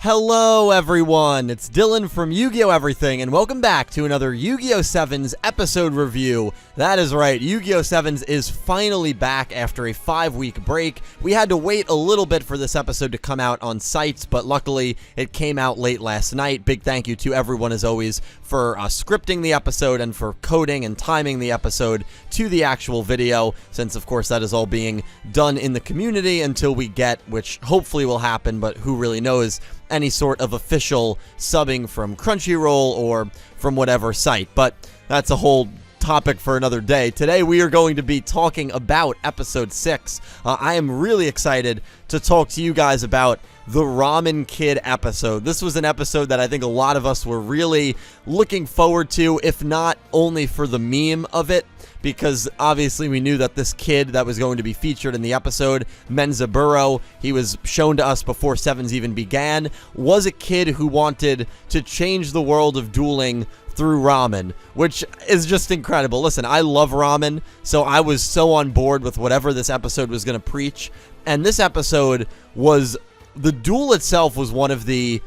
Hello everyone, it's Dylan from Yu-Gi-Oh! Everything, and welcome back to another Yu-Gi-Oh! 7's episode review. That is right, Yu-Gi-Oh! 7's is finally back after a 5-week break. We had to wait a little bit for this episode to come out on sites, but luckily it came out late last night. Big thank you to everyone as always for scripting the episode and for coding and timing the episode to the actual video, since of course that is all being done in the community until we get, which hopefully will happen, but who really knows, any sort of official subbing from Crunchyroll or from whatever site. But that's a whole topic for another day. Today we are going to be talking about episode 6. I am really excited to talk to you guys about the Ramen Kid episode. This was an episode that I think a lot of us were really looking forward to, if not only for the meme of it, because obviously we knew that this kid that was going to be featured in the episode, Menzaburo, he was shown to us before Sevens even began, was a kid who wanted to change the world of dueling through ramen, which is just incredible. Listen, I love ramen, so I was so on board with whatever this episode was going to preach, and this episode was, the duel itself was one of the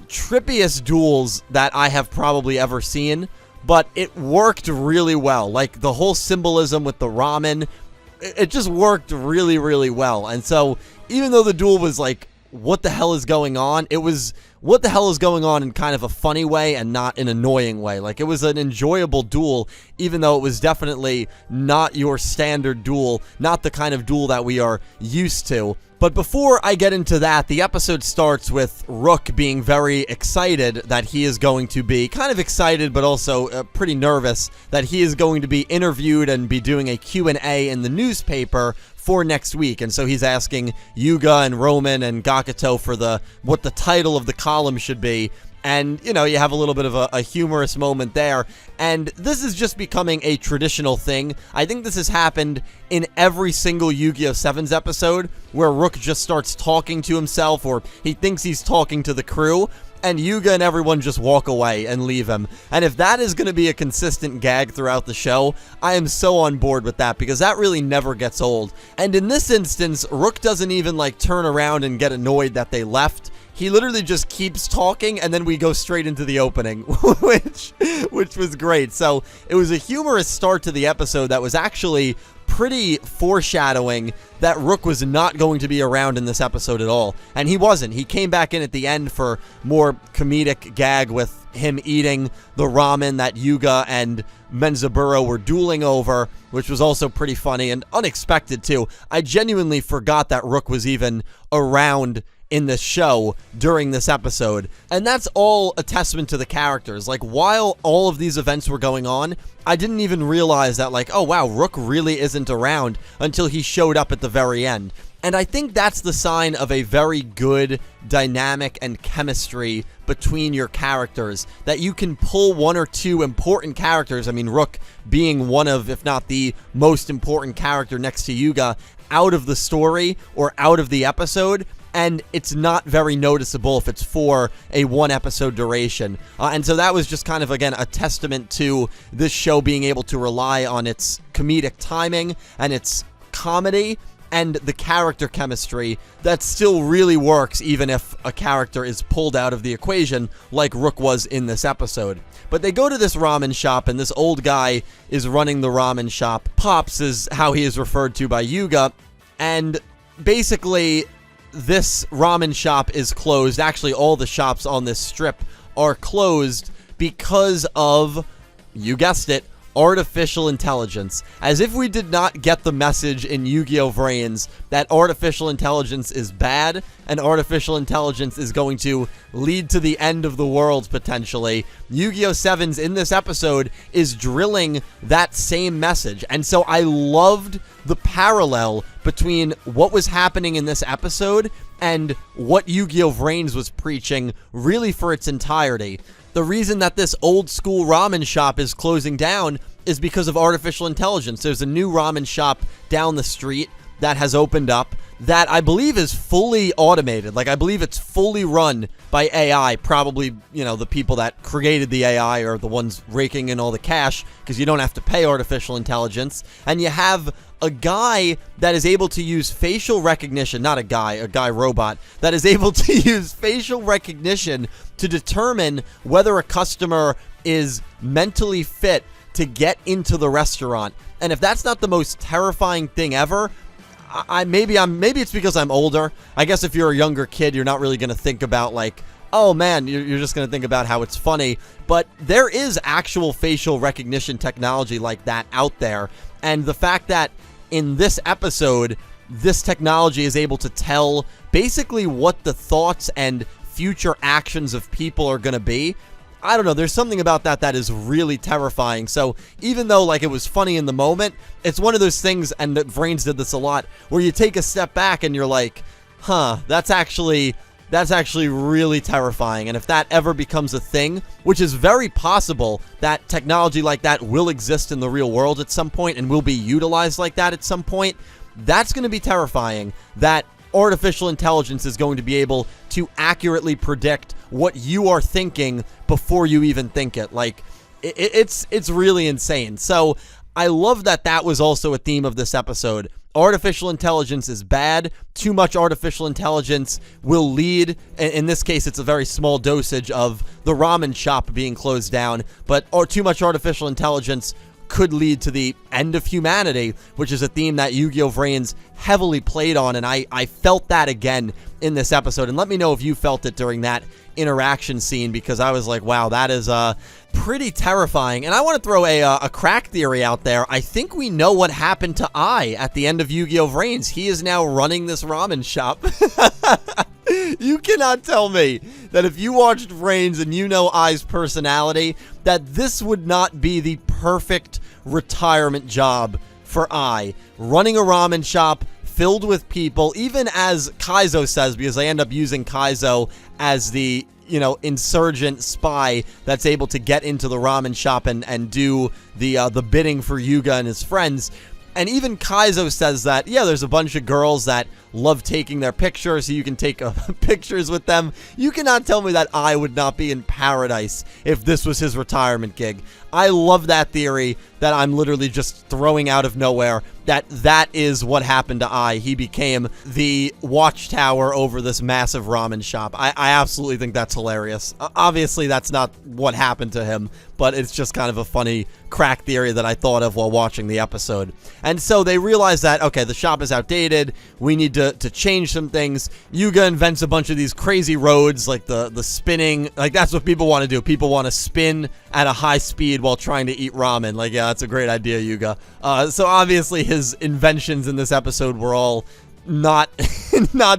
trippiest duels that I have probably ever seen, but it worked really well. Like, the whole symbolism with the ramen, it just worked really, really well. And so, even though the duel was like, what the hell is going on? It was, what the hell is going on in kind of a funny way and not an annoying way. Like, it was an enjoyable duel, even though it was definitely not your standard duel, not the kind of duel that we are used to. But before I get into that, the episode starts with Rook being very excited that he is going to be, kind of excited but also pretty nervous, that he is going to be interviewed and be doing a Q&A in the newspaper for next week. And so he's asking Yuga and Ramen and Gakuto for what the title of the column should be. And, you know, you have a little bit of a humorous moment there. And this is just becoming a traditional thing. I think this has happened in every single Yu-Gi-Oh! 7's episode, where Rook just starts talking to himself, or he thinks he's talking to the crew, and Yuga and everyone just walk away and leave him. And if that is going to be a consistent gag throughout the show, I am so on board with that, because that really never gets old. And in this instance, Rook doesn't even, like, turn around and get annoyed that they left. He literally just keeps talking, and then we go straight into the opening, which was great. So it was a humorous start to the episode that was actually pretty foreshadowing that Rook was not going to be around in this episode at all. And he wasn't. He came back in at the end for more comedic gag with him eating the ramen that Yuga and Menzaburo were dueling over, which was also pretty funny and unexpected too. I genuinely forgot that Rook was even around in this show during this episode, and that's all a testament to the characters. Like, while all of these events were going on, I didn't even realize that, like, oh wow, Rook really isn't around until he showed up at the very end. And I think that's the sign of a very good dynamic and chemistry between your characters, that you can pull one or two important characters, I mean, Rook being one of, if not the most important character next to Yuga, out of the story or out of the episode, and it's not very noticeable if it's for a 1-episode duration. And so that was just kind of, again, a testament to this show being able to rely on its comedic timing and its comedy and the character chemistry that still really works even if a character is pulled out of the equation like Rook was in this episode. But they go to this ramen shop, and this old guy is running the ramen shop. Pops is how he is referred to by Yuga, and basically this ramen shop is closed. Actually, all the shops on this strip are closed because of, you guessed it, artificial intelligence. As if we did not get the message in Yu-Gi-Oh! Brains that artificial intelligence is bad, and artificial intelligence is going to lead to the end of the world, potentially. Yu-Gi-Oh! 7's in this episode is drilling that same message. And so I loved the parallel between what was happening in this episode and what Yu-Gi-Oh! Brains was preaching really for its entirety. The reason that this old school ramen shop is closing down is because of artificial intelligence. There's a new ramen shop down the street that has opened up that I believe is fully automated. Like, I believe it's fully run by AI. Probably, you know, the people that created the AI are the ones raking in all the cash, because you don't have to pay artificial intelligence. And you have a guy that is able to use facial recognition, not a guy robot, that is able to use facial recognition to determine whether a customer is mentally fit to get into the restaurant. And if that's not the most terrifying thing ever, maybe it's because I'm older. I guess if you're a younger kid, you're not really going to think about like, oh man, you're just going to think about how it's funny. But there is actual facial recognition technology like that out there. And the fact that in this episode, this technology is able to tell basically what the thoughts and future actions of people are going to be, I don't know, there's something about that is really terrifying. So even though like it was funny in the moment, it's one of those things, and that Vrains did this a lot, where you take a step back and you're like, huh, that's actually really terrifying. And if that ever becomes a thing, which is very possible, that technology like that will exist in the real world at some point and will be utilized like that at some point, that's going to be terrifying. That artificial intelligence is going to be able to accurately predict what you are thinking before you even think it. Like, it's really insane. So I love that was also a theme of this episode. Artificial intelligence is bad. Too much artificial intelligence will lead, in this case, it's a very small dosage of the ramen shop being closed down, but too much artificial intelligence could lead to the end of humanity, which is a theme that Yu-Gi-Oh! Vrains heavily played on, and I felt that again in this episode. And let me know if you felt it during that interaction scene, because I was like, wow, that is pretty terrifying. And I want to throw a crack theory out there. I think we know what happened to Ai at the end of Yu-Gi-Oh! Vrains. He is now running this ramen shop. You cannot tell me that if you watched Vrains and you know Ai's personality, that this would not be the perfect retirement job for Ai. Running a ramen shop filled with people, even as Kaizo says, because I end up using Kaizo as the, insurgent spy that's able to get into the ramen shop and do the bidding for Yuga and his friends. And even Kaizo says that, yeah, there's a bunch of girls that love taking their pictures, so you can take pictures with them. You cannot tell me that Ai would not be in paradise if this was his retirement gig. I love that theory that I'm literally just throwing out of nowhere, that is what happened to Ai. He became the watchtower over this massive ramen shop. I absolutely think that's hilarious. Obviously, that's not what happened to him, but it's just kind of a funny crack theory that I thought of while watching the episode. And so they realize that, okay, the shop is outdated. We need to change some things. Yuga invents a bunch of these crazy roads, like the spinning. Like, that's what people want to do. People want to spin at a high speed while trying to eat ramen. Like, yeah, that's a great idea, Yuga. So obviously his inventions in this episode were all not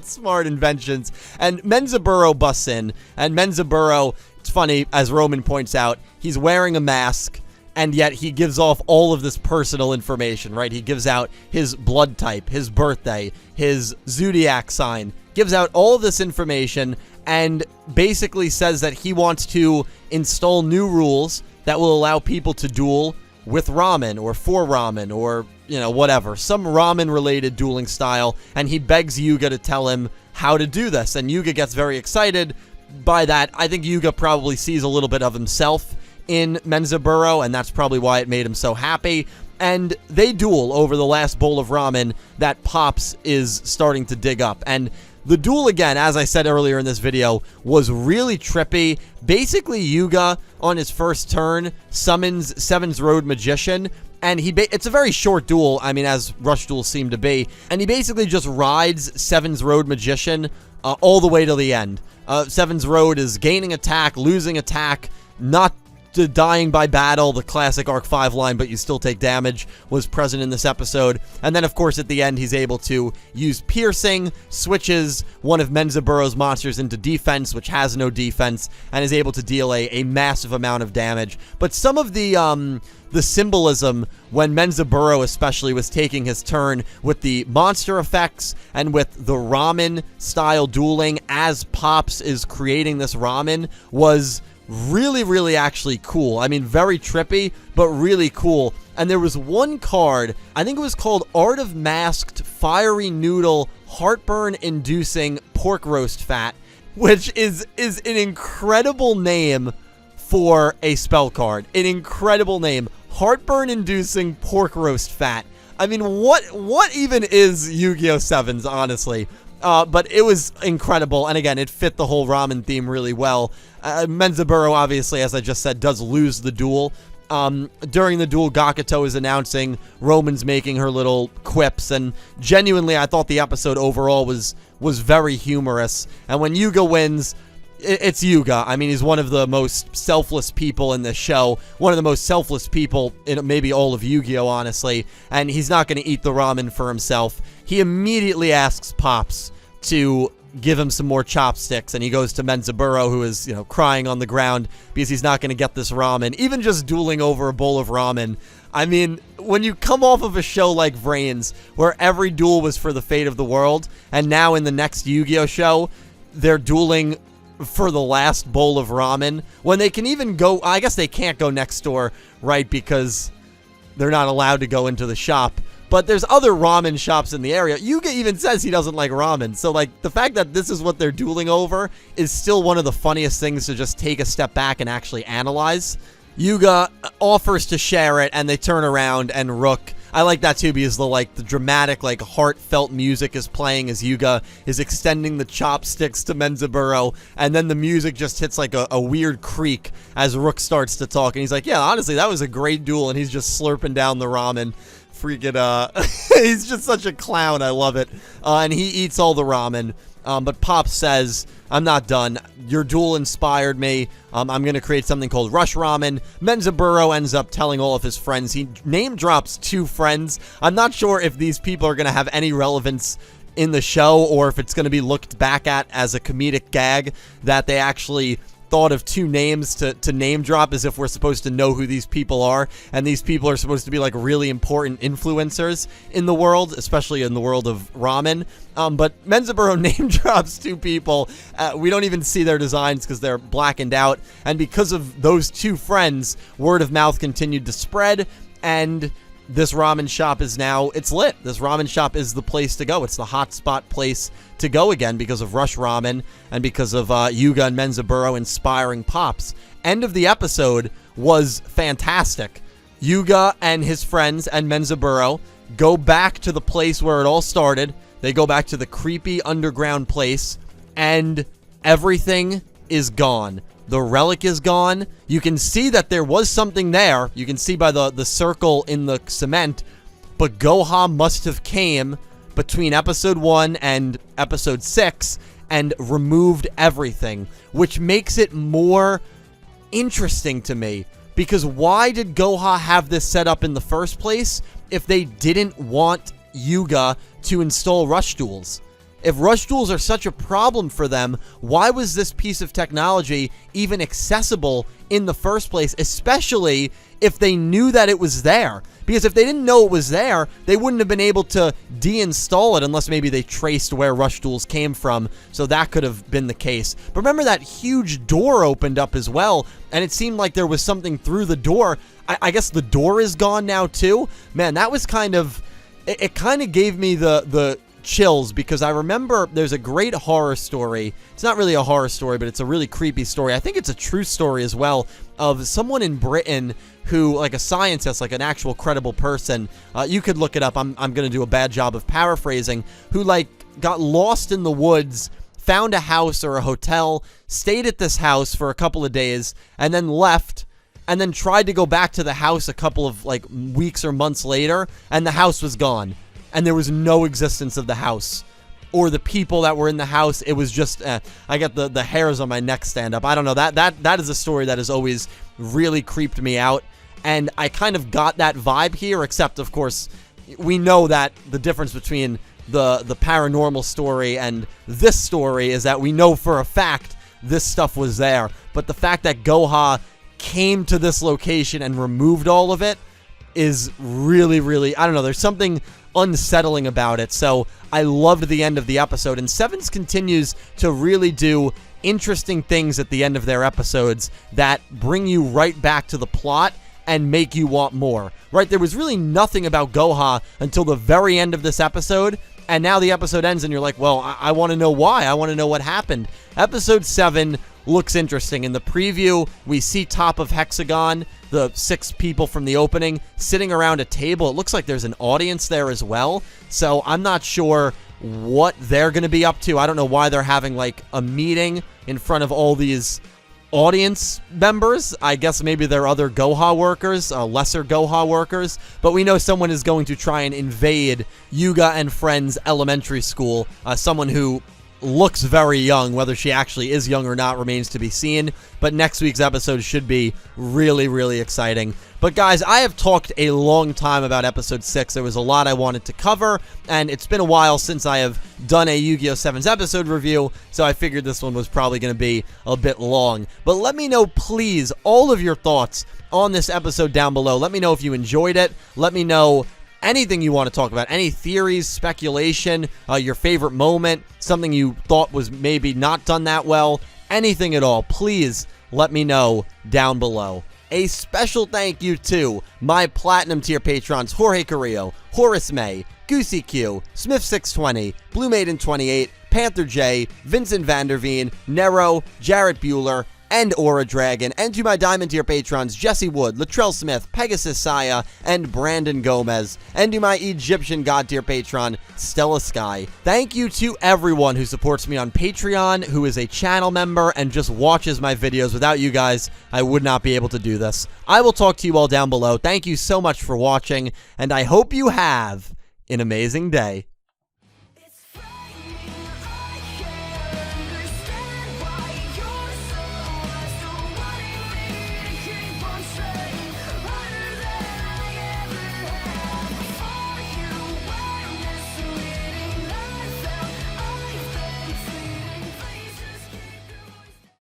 smart inventions. And Menzaburo busts in, and Menzaburo, it's funny, as Roman points out, he's wearing a mask, and yet he gives off all of this personal information, right? He gives out his blood type, his birthday, his zodiac sign, gives out all of this information, and basically says that he wants to install new rules that will allow people to duel with ramen or for ramen or, whatever. Some ramen-related dueling style, and he begs Yuga to tell him how to do this. And Yuga gets very excited by that. I think Yuga probably sees a little bit of himself in Menzaburo, and that's probably why it made him so happy. And they duel over the last bowl of ramen that Pops is starting to dig up. And the duel, again, as I said earlier in this video, was really trippy. Basically, Yuga, on his first turn, summons Seven's Road Magician, and it's a very short duel, I mean, as rush duels seem to be, and he basically just rides Seven's Road Magician all the way to the end. Seven's Road is gaining attack, losing attack, not dying by battle, the classic Arc 5 line, but you still take damage, was present in this episode. And then, of course, at the end, he's able to use Piercing, switches one of Menzaburo's monsters into defense, which has no defense, and is able to deal a massive amount of damage. But some of the symbolism when Menzaburo especially was taking his turn with the monster effects and with the ramen-style dueling as Pops is creating this ramen was really, really actually cool. I mean, very trippy, but really cool. And there was one card, I think it was called Art of Masked Fiery Noodle Heartburn-Inducing Pork Roast Fat, which is an incredible name for a spell card. An incredible name. Heartburn-Inducing Pork Roast Fat. I mean, what even is Yu-Gi-Oh! Sevens, honestly? But it was incredible, and again, it fit the whole ramen theme really well. Menzaburo, obviously, as I just said, does lose the duel. During the duel, Gakuto is announcing, Roman's making her little quips, and genuinely, I thought the episode overall was very humorous. And when Yuga wins, it's Yuga. I mean, he's one of the most selfless people in this show. One of the most selfless people in maybe all of Yu-Gi-Oh, honestly. And he's not going to eat the ramen for himself. He immediately asks Pops to give him some more chopsticks. And he goes to Menzaburo, who is, crying on the ground because he's not going to get this ramen. Even just dueling over a bowl of ramen. I mean, when you come off of a show like Vrains, where every duel was for the fate of the world, and now in the next Yu-Gi-Oh show, they're dueling for the last bowl of ramen, when they can even go, I guess they can't go next door, right, because they're not allowed to go into the shop, but there's other ramen shops in the area. Yuga even says he doesn't like ramen, so like the fact that this is what they're dueling over is still one of the funniest things to just take a step back and actually analyze. Yuga offers to share it, and they turn around, and Rook, I like that too, because the dramatic, heartfelt music is playing as Yuga is extending the chopsticks to Menzaburo, and then the music just hits like a weird creak as Rook starts to talk, and he's like, yeah, honestly, that was a great duel, and he's just slurping down the ramen. Freaking, he's just such a clown, I love it. And he eats all the ramen, but Pop says, I'm not done. Your duel inspired me. I'm going to create something called Rush Ramen. Menzaburo ends up telling all of his friends. He name drops 2 friends. I'm not sure if these people are going to have any relevance in the show or if it's going to be looked back at as a comedic gag that they actually thought of 2 names to name drop as if we're supposed to know who these people are, and these people are supposed to be like really important influencers in the world, especially in the world of ramen. But Menzaburo name drops 2 people. We don't even see their designs because they're blackened out, and because of those 2 friends, word of mouth continued to spread, and this ramen shop is now, it's lit. This ramen shop is the place to go. It's the hotspot place to go again because of Rush Ramen and because of Yuga and Menzaburo inspiring Pops. End of the episode was fantastic. Yuga and his friends and Menzaburo go back to the place where it all started. They go back to the creepy underground place, and everything is gone. The relic is gone. You can see that there was something there. You can see by the circle in the cement. But Goha must have came between episode 1 and episode 6 and removed everything, which makes it more interesting to me. Because why did Goha have this set up in the first place if they didn't want Yuga to install rush duels? If rush duels are such a problem for them, why was this piece of technology even accessible in the first place, especially if they knew that it was there? Because if they didn't know it was there, they wouldn't have been able to deinstall it unless maybe they traced where rush duels came from, so that could have been the case. But remember that huge door opened up as well, and it seemed like there was something through the door. I guess the door is gone now too? Man, that was kind of... It kind of gave me the chills, because I remember there's a great horror story. It's not really a horror story, but it's a really creepy story. I think it's a true story as well, of someone in Britain who, like a scientist, like an actual credible person, you could look it up, I'm going to do a bad job of paraphrasing, who like got lost in the woods, found a house or a hotel, stayed at this house for a couple of days, and then left, and then tried to go back to the house a couple of like weeks or months later, and the house was gone. And there was no existence of the house or the people that were in the house. It was just, I got the hairs on my neck stand up. I don't know. That is a story that has always really creeped me out. And I kind of got that vibe here, except, of course, we know that the difference between the paranormal story and this story is that we know for a fact this stuff was there. But the fact that Goha came to this location and removed all of it is really, really, I don't know, there's something unsettling about it. So I loved the end of the episode, and Sevens continues to really do interesting things at the end of their episodes that bring you right back to the plot and make you want more, right? There was really nothing about Goha until the very end of this episode, and now the episode ends and you're like, well, I want to know why. I want to know what happened. Episode 7 looks interesting. In the preview, we see top of Hexagon, the 6 people from the opening, sitting around a table. It looks like there's an audience there as well, so I'm not sure what they're going to be up to. I don't know why they're having, like, a meeting in front of all these audience members. I guess maybe they're other Goha workers, lesser Goha workers, but we know someone is going to try and invade Yuga and Friends Elementary School, someone who looks very young. Whether she actually is young or not remains to be seen, but next week's episode should be really, really exciting. But guys, I have talked a long time about episode 6. There was a lot I wanted to cover, and it's been a while since I have done a Yu-Gi-Oh! 7's episode review, so I figured this one was probably going to be a bit long. But let me know, please, all of your thoughts on this episode down below. Let me know if you enjoyed it. Let me know anything you want to talk about, any theories, speculation, your favorite moment, something you thought was maybe not done that well, anything at all. Please let me know down below. A special thank you to my Platinum tier patrons Jorge Carrillo, Horace Maye, Goosey Q, Smith620, Blue Maiden 28, Panther J, Vincent Van Der Veen, Nero, Jarrett Buller, and Aura Dragon, and to my Diamond tier patrons Jesse Wood, Latrell Smith, Pegasus Seiya, and Brandon Gomez, and to my Egyptian God tier patron Stella Sky. Thank you to everyone who supports me on Patreon, who is a channel member, and just watches my videos. Without you guys, I would not be able to do this. I will talk to you all down below. Thank you so much for watching, and I hope you have an amazing day.